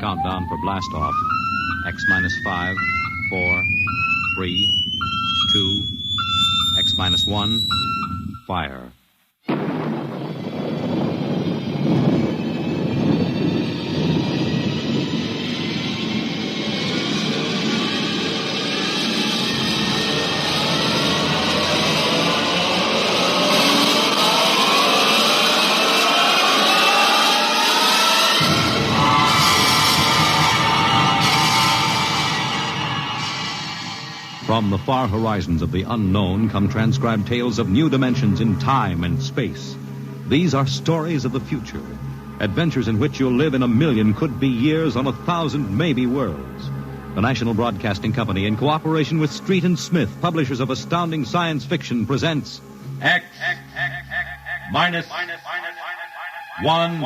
countdown for blast-off. X minus 5, 4, 3, 2, X minus 1, fire. From the far horizons of the unknown come transcribed tales of new dimensions in time and space. These are stories of the future, adventures in which you'll live in a million could-be years on 1,000 maybe worlds. The National Broadcasting Company, in cooperation with Street and Smith, publishers of astounding science fiction, presents X minus 1.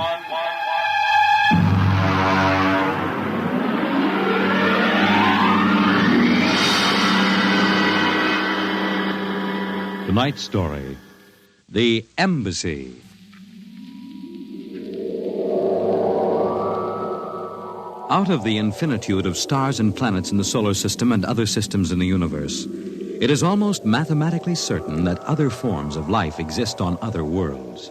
Tonight's story, The Embassy. Out of the infinitude of stars and planets in the solar system and other systems in the universe, it is almost mathematically certain that other forms of life exist on other worlds.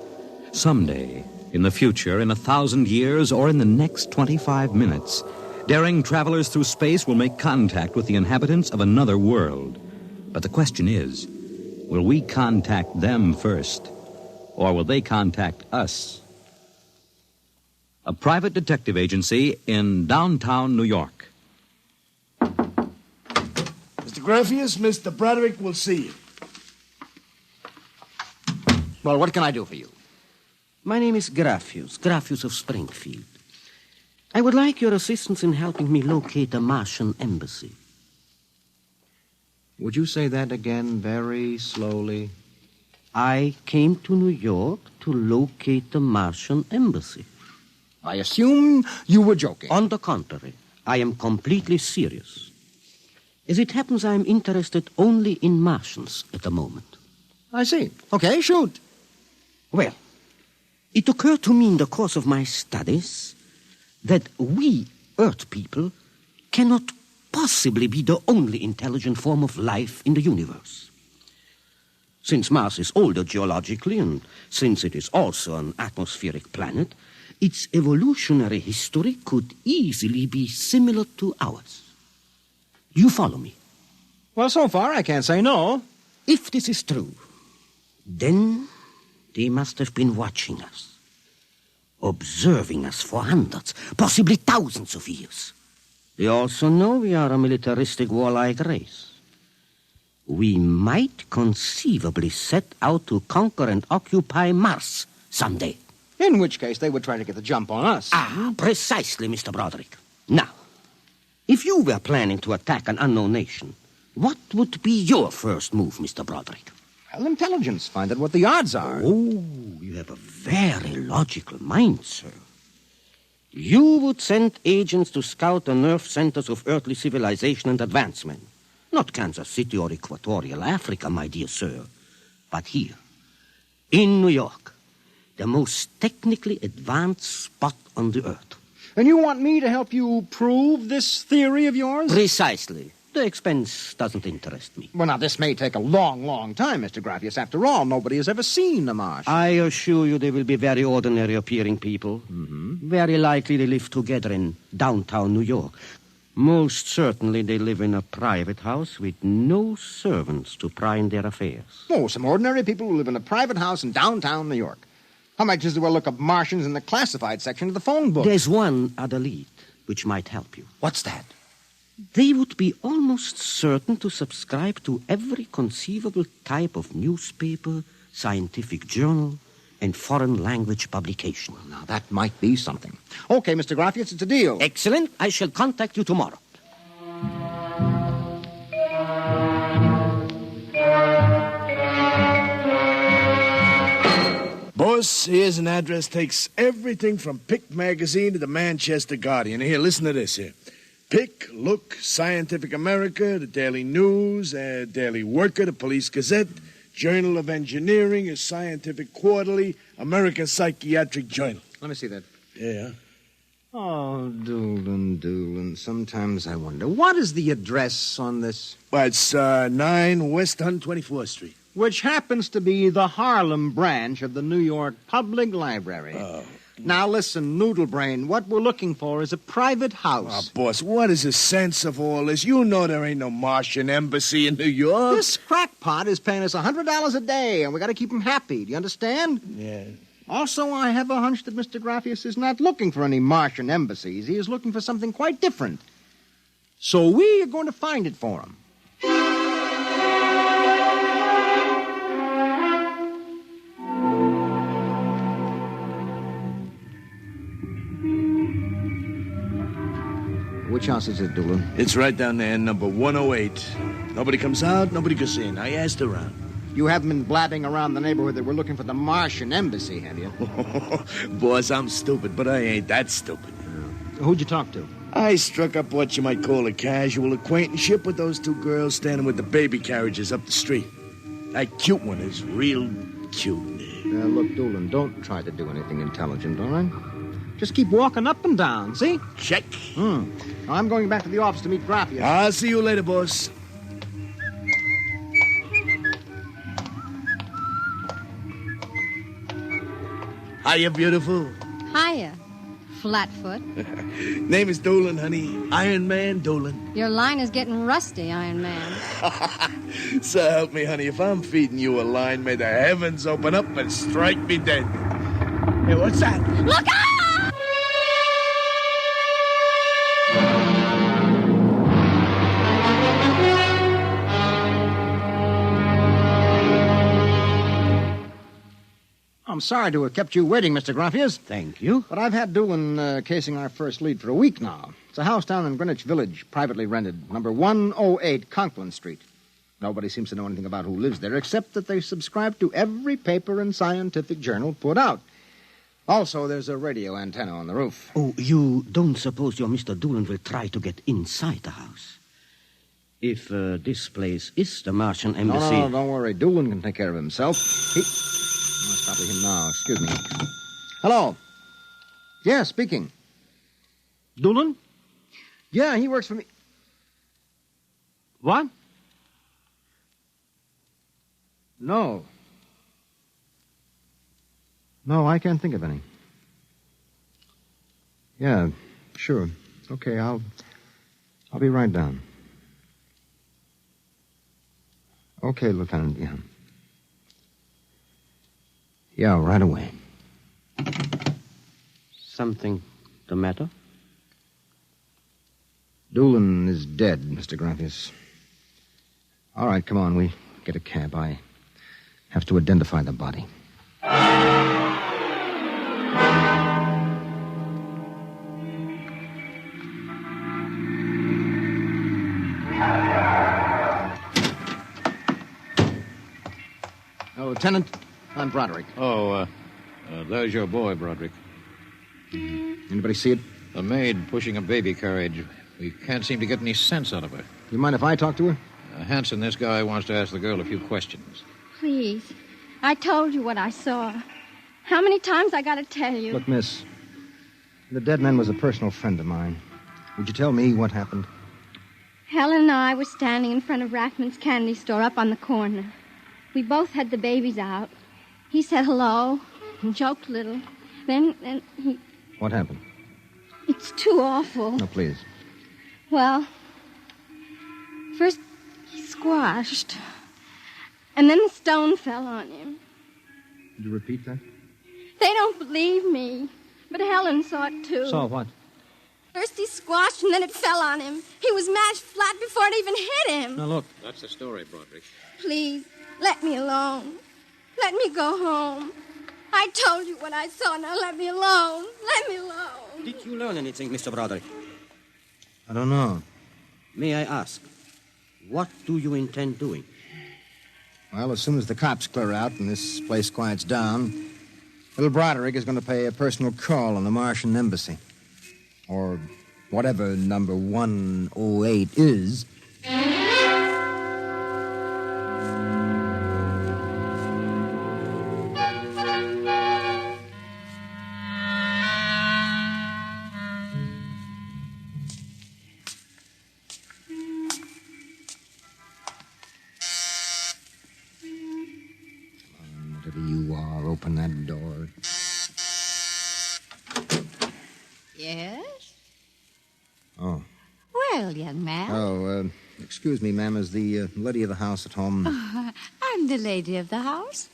Someday, in the future, in 1,000 years, or in the next 25 minutes, daring travelers through space will make contact with the inhabitants of another world. But the question is, will we contact them first, or will they contact us? A private detective agency in downtown New York. Mr. Graffius, Mr. Broderick will see you. Well, what can I do for you? My name is Graffius of Springfield. I would like your assistance in helping me locate the Martian embassy. Would you say that again very slowly? I came to New York to locate the Martian embassy. I assume you were joking. On the contrary, I am completely serious. As it happens, I am interested only in Martians at the moment. I see. Okay, shoot. Well, it occurred to me in the course of my studies that we, Earth people, cannot possibly be the only intelligent form of life in the universe. Since Mars is older geologically, and since it is also an atmospheric planet, its evolutionary history could easily be similar to ours. Do you follow me? Well, so far, I can't say no. If this is true, then they must have been watching us, observing us for hundreds, possibly thousands of years. They also know we are a militaristic, warlike race. We might conceivably set out to conquer and occupy Mars someday. In which case, they would try to get the jump on us. Precisely, Mr. Broderick. Now, if you were planning to attack an unknown nation, what would be your first move, Mr. Broderick? Well, intelligence. Find out what the odds are. Oh, you have a very logical mind, sir. You would send agents to scout the nerve centers of earthly civilization and advancement. Not Kansas City or Equatorial Africa, my dear sir, but here, in New York, the most technically advanced spot on the earth. And you want me to help you prove this theory of yours? Precisely. The expense doesn't interest me. Well, now, this may take a long, long time, Mr. Graffius. After all, nobody has ever seen the Martian. I assure you they will be very ordinary-appearing people. Mm-hmm. Very likely they live together in downtown New York. Most certainly they live in a private house with no servants to pry in their affairs. Oh, some ordinary people who live in a private house in downtown New York. I might just as well look up Martians in the classified section of the phone book. There's one other lead which might help you. What's that? They would be almost certain to subscribe to every conceivable type of newspaper, scientific journal, and foreign language publication. Well, now, that might be something. Okay, Mr. Graffius, it's a deal. Excellent. I shall contact you tomorrow. Boss, here's an address. Takes everything from Pick Magazine to the Manchester Guardian. Here, listen to this here. Pick, Look, Scientific America, the Daily News, Daily Worker, the Police Gazette, Journal of Engineering, a Scientific Quarterly, American Psychiatric Journal. Let me see that. Yeah. Oh, Doolin. Sometimes I wonder, what is the address on this? Well, it's 9 West 124th Street. Which happens to be the Harlem branch of the New York Public Library. Oh. Now listen, Noodlebrain, what we're looking for is a private Oh, house. boss, what is the sense of all this? You know there ain't no Martian embassy in New York. This crackpot is paying us $100 a day, and we got to keep him happy. Do you understand? Yeah. Also, I have a hunch that Mr. Graffius is not looking for any Martian embassies. He is looking for something quite different. So we are going to find it for him. Which house is it, Doolin? It's right down there, number 108. Nobody comes out, nobody goes in. I asked around. You haven't been blabbing around the neighborhood that we're looking for the Martian embassy, have you? Boss, I'm stupid, but I ain't that stupid. Who'd you talk to? I struck up what you might call a casual acquaintanceship with those two girls standing with the baby carriages up the street. That cute one is real cute. Look, Doolin, don't try to do anything intelligent, all right? Just keep walking up and down, see? Check. I'm going back to the office to meet Graffius. I'll see you later, boss. Hiya, beautiful. Hiya, Flatfoot. Name is Doolin, honey. Iron Man Doolin. Your line is getting rusty, Iron Man. So help me, honey. If I'm feeding you a line, may the heavens open up and strike me dead. Hey, what's that? Look out! I'm sorry to have kept you waiting, Mr. Graffius. Thank you. But I've had Doolin casing our first lead for a week now. It's a house down in Greenwich Village, privately rented, number 108 Conklin Street. Nobody seems to know anything about who lives there, except that they subscribe to every paper and scientific journal put out. Also, there's a radio antenna on the roof. Oh, you don't suppose your Mr. Doolin will try to get inside the house? If this place is the Martian embassy... No, don't worry. Doolin can take care of himself. It's probably him now. Excuse me. Hello. Yeah, speaking. Doolin? Yeah, he works for me. What? No. No, I can't think of any. Yeah, sure. Okay, I'll be right down. Okay, Lieutenant, yeah. Yeah, right away. Something the matter? Doolin is dead, Mr. Graffius. All right, come on, we get a cab. I have to identify the body. Lieutenant, I'm Broderick. There's your boy, Broderick. Anybody see it? The maid pushing a baby carriage. We can't seem to get any sense out of her. You mind if I talk to her? Hanson, this guy wants to ask the girl a few questions. Please. I told you what I saw. How many times I gotta tell you? Look, miss, the dead man was a personal friend of mine. Would you tell me what happened? Helen and I were standing in front of Rackman's candy store up on the corner. We both had the babies out. He said hello and joked a little. Then he... What happened? It's too awful. No, please. Well, first he squashed, and then the stone fell on him. Did you repeat that? They don't believe me, but Helen saw it too. Saw what? First he squashed, and then it fell on him. He was mashed flat before it even hit him. Now, look. That's the story, Broderick. Please, let me alone. Let me go home. I told you what I saw. Now let me alone. Let me alone. Did you learn anything, Mr. Broderick? I don't know. May I ask, what do you intend doing? Well, as soon as the cops clear out and this place quiets down, little Broderick is going to pay a personal call on the Martian embassy. Or whatever number 108 is. Yes? Oh. Well, young man. Oh, excuse me, ma'am. Is the lady of the house at home? I'm the lady of the house.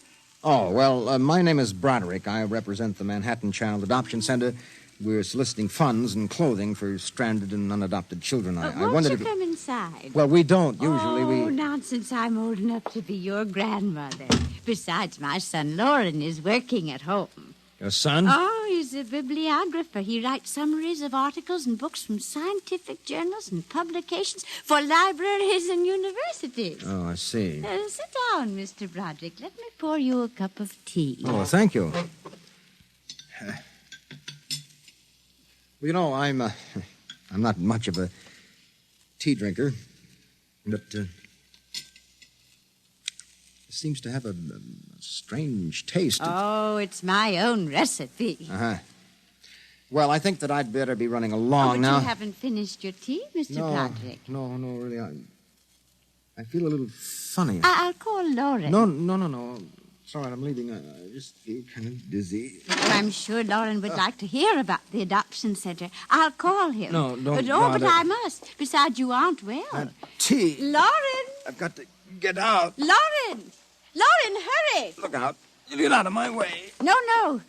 Oh, well, my name is Broderick. I represent the Manhattan Child Adoption Center. We're soliciting funds and clothing for stranded and unadopted children. I Won't wondered you if... come inside? Well, we don't. Usually Oh, we... nonsense. I'm old enough to be your grandmother. Besides, my son Lauren is working at home. Your son? Oh, he's a bibliographer. He writes summaries of articles and books from scientific journals and publications for libraries and universities. Oh, I see. Sit down, Mr. Broderick. Let me pour you a cup of tea. Oh, thank you. Well, you know, I'm not much of a tea drinker, but it seems to have a strange taste. Oh, it's my own recipe. Uh-huh. Well, I think that I'd better be running along but now. You haven't finished your tea, Mr. Broderick. No, really. I feel a little funny. I'll call Lauren. No. It's all right, I'm leaving. I just feel kind of dizzy. Well, I'm sure Lauren would like to hear about the adoption center. I'll call him. No, don't but bother. I must. Besides, you aren't well. Tea. Lauren! I've got to get out. Lauren! Lauren, hurry! Look out. You get out of my way. No.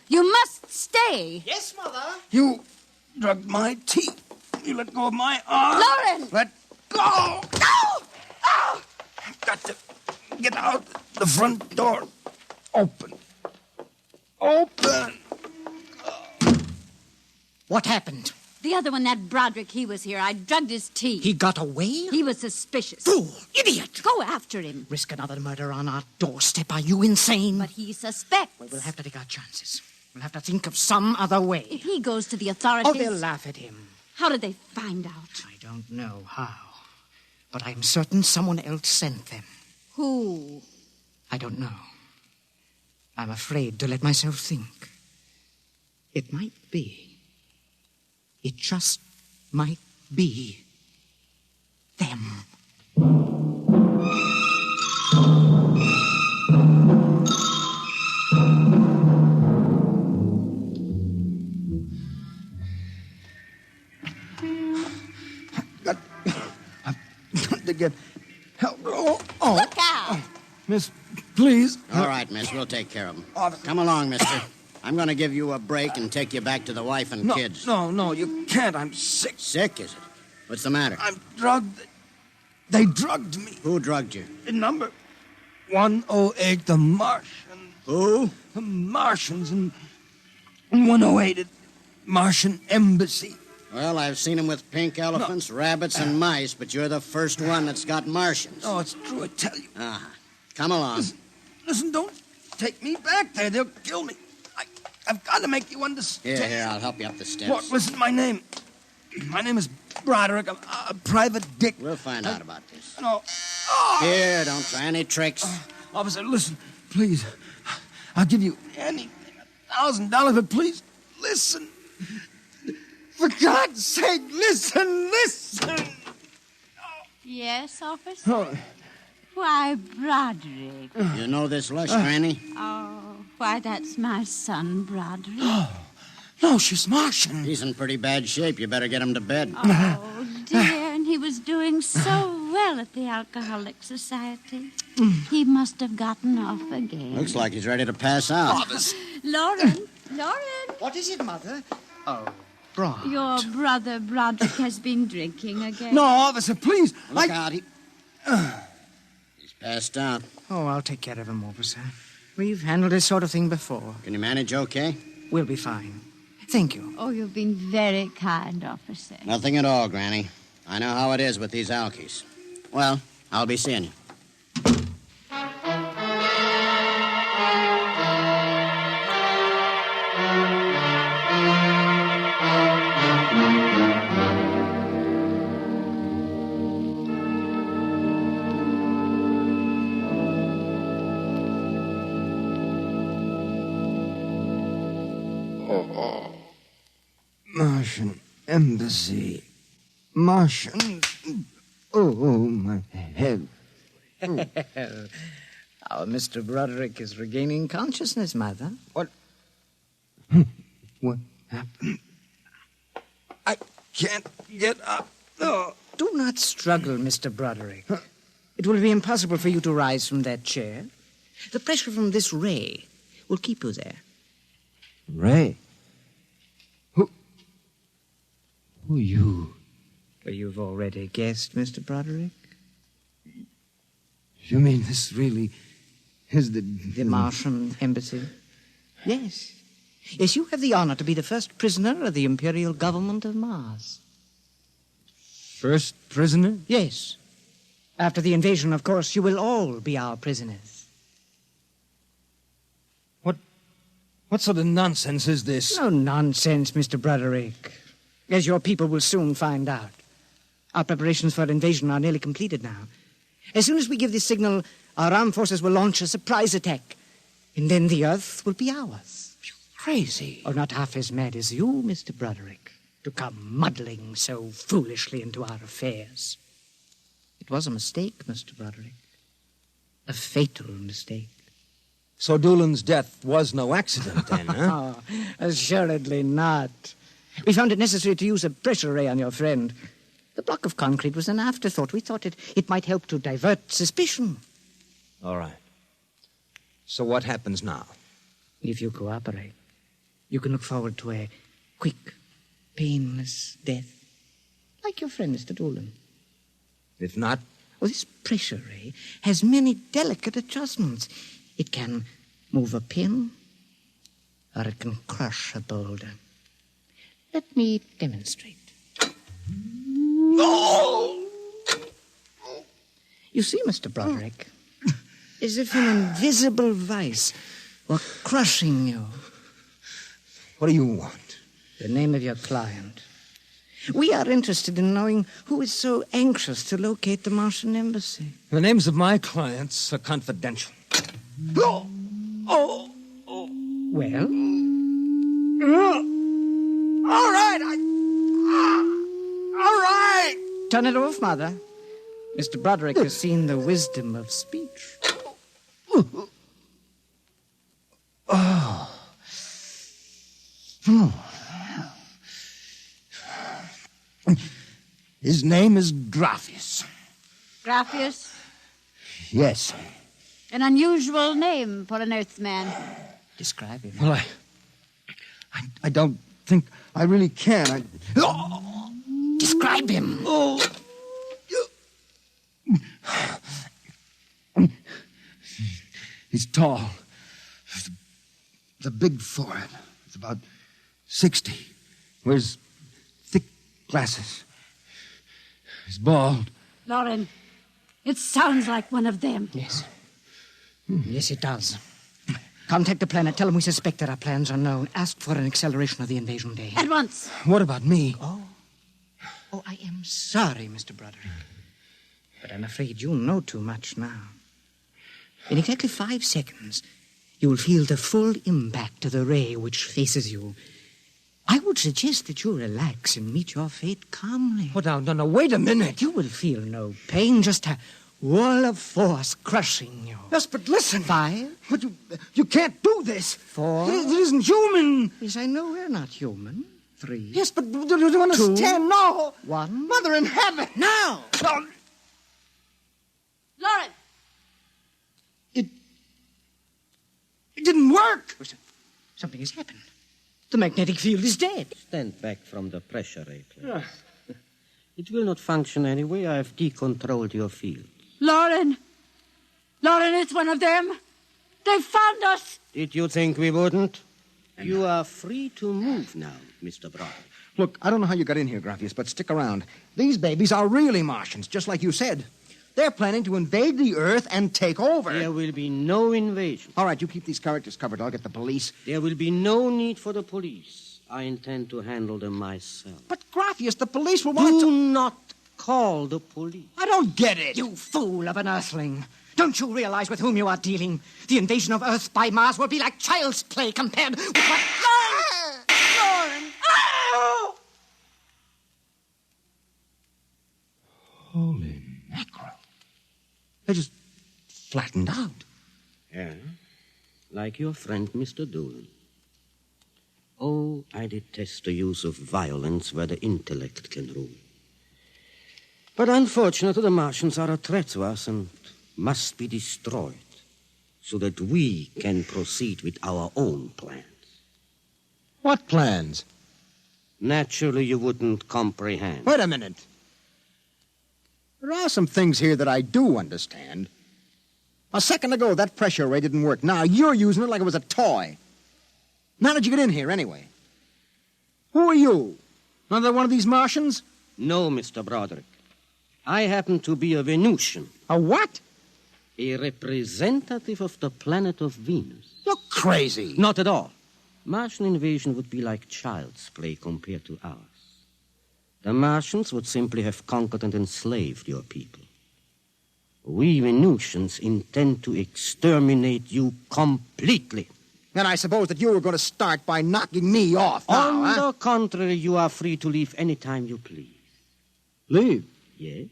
You must stay. Yes, Mother. You drugged my tea. You let go of my arm. Lauren! Let go. No! Oh! I've got to get out the front door. Open. What happened? The other one, that Broderick, he was here. I drugged his tea. He got away? He was suspicious. Fool! Idiot! Go after him. Risk another murder on our doorstep. Are you insane? But he suspects. Well, we'll have to take our chances. We'll have to think of some other way. If he goes to the authorities... Oh, they'll laugh at him. How did they find out? I don't know how. But I'm certain someone else sent them. Who? I don't know. I'm afraid to let myself think. It might be. It just might be them. I've got to get help. Oh. Look out! Miss, please. All right, miss, we'll take care of them. Come along, mister. I'm going to give you a break and take you back to the wife and kids. No, you can't. I'm sick. Sick, is it? What's the matter? I'm drugged. They drugged me. Who drugged you? In number 108, the Martian. Who? The Martians in 108 at Martian Embassy. Well, I've seen them with pink elephants, rabbits, and mice, but you're the first one that's got Martians. Oh, it's true, I tell you. Come along. Listen, don't take me back there. They'll kill me. I've got to make you understand. Here, I'll help you up the steps. What? Listen, my name is Broderick. I'm a private dick. We'll find out about this. No. Here, don't try any tricks. Officer, listen, please. I'll give you anything, $1,000, but please, listen. For God's sake, listen. Yes, officer? Why, Broderick. You know this lush, Granny? Oh, why, that's my son, Broderick. No, she's Martian. He's in pretty bad shape. You better get him to bed. Oh, dear, and he was doing so well at the Alcoholic Society. He must have gotten off again. Looks like he's ready to pass out. Lauren! What is it, Mother? Oh, Brod. Your brother Broderick has been drinking again. No, officer, please. Look out. He's passed out. Oh, I'll take care of him, officer. We've handled this sort of thing before. Can you manage okay? We'll be fine. Thank you. Oh, you've been very kind, officer. Nothing at all, Granny. I know how it is with these alkies. Well, I'll be seeing you. Martian Embassy. Martian. Oh, my head. Our Mr. Broderick is regaining consciousness, Mother. What happened? can't get up. Oh. Do not struggle, Mr. Broderick. It will be impossible for you to rise from that chair. The pressure from this ray will keep you there. Ray? Who are you? Well, you've already guessed, Mr. Broderick. You mean this really is the Martian Embassy? Yes. Yes, you have the honor to be the first prisoner of the Imperial Government of Mars. First prisoner? Yes. After the invasion, of course, you will all be our prisoners. What sort of nonsense is this? No nonsense, Mr. Broderick. As your people will soon find out. Our preparations for invasion are nearly completed now. As soon as we give the signal, our armed forces will launch a surprise attack. And then the Earth will be ours. You're crazy. Or not half as mad as you, Mr. Broderick, to come muddling so foolishly into our affairs. It was a mistake, Mr. Broderick. A fatal mistake. So Doolan's death was no accident, then, huh? Oh, assuredly not. We found it necessary to use a pressure ray on your friend. The block of concrete was an afterthought. We thought it might help to divert suspicion. All right. So what happens now? If you cooperate, you can look forward to a quick, painless death. Like your friend, Mr. Doolan. If not? Well, this pressure ray has many delicate adjustments. It can move a pin, or it can crush a boulder. Let me demonstrate. Oh! You see, Mr. Broderick, as if an invisible vice were crushing you. What do you want? The name of your client. We are interested in knowing who is so anxious to locate the Martian embassy. The names of my clients are confidential. Oh! Oh! Well? All right! All right! Turn it off, Mother. Mr. Broderick has seen the wisdom of speech. His name is Graphius. Graphius? Yes. An unusual name for an Earthman. Describe him. Well, I don't think I really can. Describe him. Oh. He's tall. The big forehead. It's about 60. Wears thick glasses. He's bald. Lauren, it sounds like one of them. Yes. Yes, it does. Contact the planet. Tell them we suspect that our plans are known. Ask for an acceleration of the invasion day. At once. What about me? Oh, I am sorry, Mr. Broderick. But I'm afraid you know too much now. In exactly 5 seconds, you will feel the full impact of the ray which faces you. I would suggest that you relax and meet your fate calmly. Oh, no, wait a minute. You will feel no pain, just a wall of force crushing you. Yes, but listen. 5. But you can't do this. 4. It isn't human. Yes, I know we're not human. 3. Yes, but do you understand? 2. No. 1. Mother in heaven. Now! Lauren! It didn't work. Something has happened. The magnetic field is dead. Stand back from the pressure ray, please. It will not function anyway. I have decontrolled your field. Lauren! Lauren, it's one of them. They found us. Did you think we wouldn't? You are free to move now, Mr. Brown. Look, I don't know how you got in here, Graphius, but stick around. These babies are really Martians, just like you said. They're planning to invade the Earth and take over. There will be no invasion. All right, you keep these characters covered. I'll get the police. There will be no need for the police. I intend to handle them myself. But, Graphius, the police will want Do to... not call the police. I don't get it. You fool of an Earthling. Don't you realize with whom you are dealing? The invasion of Earth by Mars will be like child's play compared with what... Lauren! Oh! Holy mackerel. They just flattened out. Yeah, like your friend, Mr. Doolin. Oh, I I detest the use of violence where the intellect can rule. But unfortunately, the Martians are a threat to us and must be destroyed so that we can proceed with our own plans. What plans? Naturally, you wouldn't comprehend. Wait a minute. There are some things here that I do understand. A second ago, that pressure ray didn't work. Now you're using it like it was a toy. How did you get in here, anyway? Who are you? Another one of these Martians? No, Mr. Broderick. I happen to be a Venusian. A what? A representative of the planet of Venus. You're crazy. Not at all. Martian invasion would be like child's play compared to ours. The Martians would simply have conquered and enslaved your people. We Venusians intend to exterminate you completely. And I suppose that you were going to start by knocking me off now, On the contrary, you are free to leave any time you please. Leave? Yes?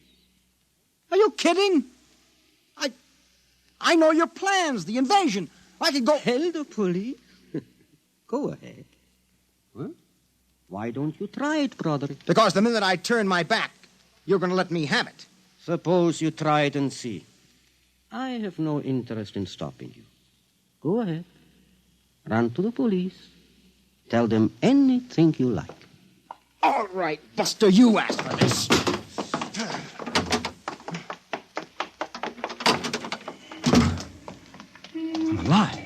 Are you kidding? I know your plans, the invasion. I could go... Tell the police? Go ahead. Huh? Why don't you try it, Broderick? Because the minute I turn my back, you're going to let me have it. Suppose you try it and see. I have no interest in stopping you. Go ahead. Run to the police. Tell them anything you like. All right, Buster, you asked for this. I'm alive.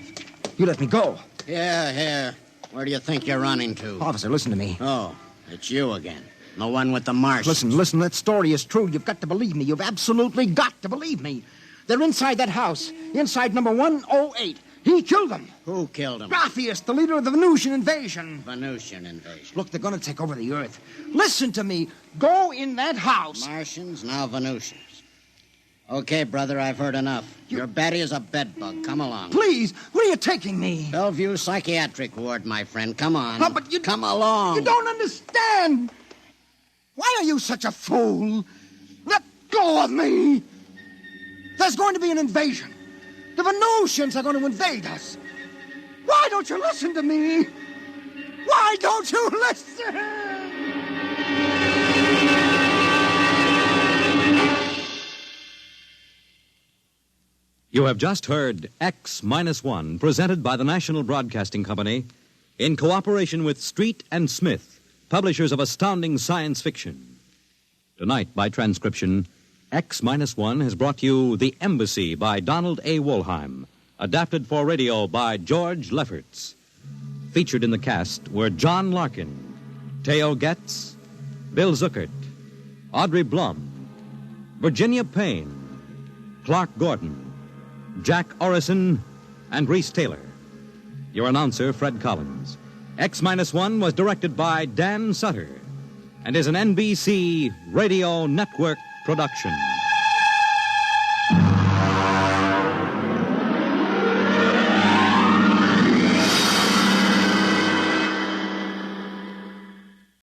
You let me go. Here. Where do you think you're running to? Officer, listen to me. Oh, it's you again. The one with the Martians. Listen, that story is true. You've got to believe me. You've absolutely got to believe me. They're inside that house, inside number 108. He killed them. Who killed him? Graphius, the leader of the Venusian invasion. Venusian invasion. Look, they're going to take over the Earth. Listen to me. Go in that house. Martians, now Venusians. Okay, brother, I've heard enough. Your Betty is a bedbug. Come along. Please, where are you taking me? Bellevue Psychiatric Ward, my friend. Come on. No, but you... Come along. You don't understand. Why are you such a fool? Let go of me. There's going to be an invasion. The Venusians are going to invade us. Why don't you listen to me? Why don't you listen? You have just heard X-1, presented by the National Broadcasting Company in cooperation with Street and Smith, publishers of astounding science fiction. Tonight, by transcription, X-1 has brought you The Embassy by Donald A. Woolhime, adapted for radio by George Leppers. Featured in the cast were John Larkin, Theo Getz, Bill Zuckert, Audrey Blum, Virginia Payne, Clark Gordon, Jack Orison, and Reese Taylor. Your announcer, Fred Collins. X-1 was directed by Dan Sutter and is an NBC Radio Network production.